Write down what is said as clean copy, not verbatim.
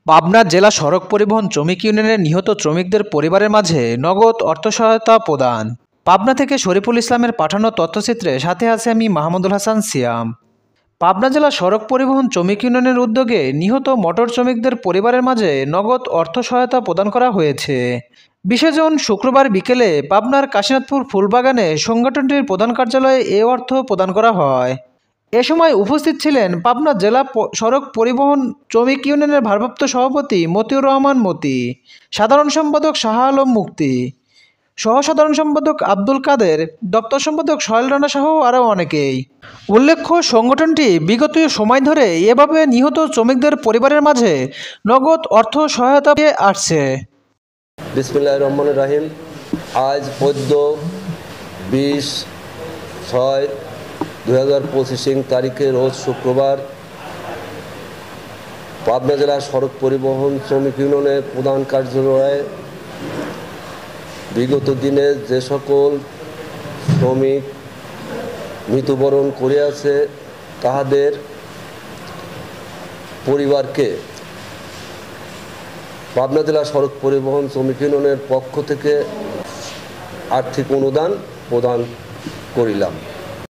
পাবনা জেলা সড়ক পরিবহন শ্রমিক ইউনিয়নের নিহত শ্রমিকদের পরিবারের মাঝে নগদ অর্থ সহায়তা প্রদান। পাবনা থেকে শরীফুল ইসলামের পাঠানো তথ্যচিত্রে সাথে আছে আমি মাহমুদুল হাসান সিয়াম। পাবনা জেলা সড়ক পরিবহন শ্রমিক ইউনিয়নের উদ্যোগে নিহত মোটর শ্রমিকদের পরিবারের মাঝে নগদ অর্থ সহায়তা প্রদান করা হয়েছে। 20 জুন শুক্রবার বিকেলে পাবনার কাশীনাথপুর ফুলবাগানে সংগঠনটির প্রধান কার্যালয়ে এ অর্থ প্রদান করা হয়। এ সময় উপস্থিত ছিলেন পাবনা জেলা সড়ক পরিবহন শ্রমিক ইউনিয়নের ভারপ্রাপ্ত সভাপতি মতিউর রহমান মতি, সাধারণ সম্পাদক শাহ আলম মুক্তি, সহ সাধারণ সম্পাদক আব্দুল কাদের, দপ্তর সম্পাদক সোহেল রানা সহ আরও অনেকেই। উল্লেখ্য, সংগঠনটি বিগত সময় ধরে এভাবে নিহত শ্রমিকদের পরিবারের মাঝে নগদ অর্থ সহায়তা পেয়ে আসছে। বিসমিল্লাহির রহমানির রহিম। আজ 20/6/2025 তারিখে রোজ শুক্রবার পাবনা জেলা সড়ক পরিবহন শ্রমিক ইউনিয়নের প্রধান কার্যালয়ে বিগত দিনে যে সকল শ্রমিক মৃত্যুবরণ করিয়াছে তাহাদের পরিবারকে পাবনা জেলা সড়ক পরিবহন শ্রমিক ইউনিয়নের পক্ষ থেকে আর্থিক অনুদান প্রদান করিলাম।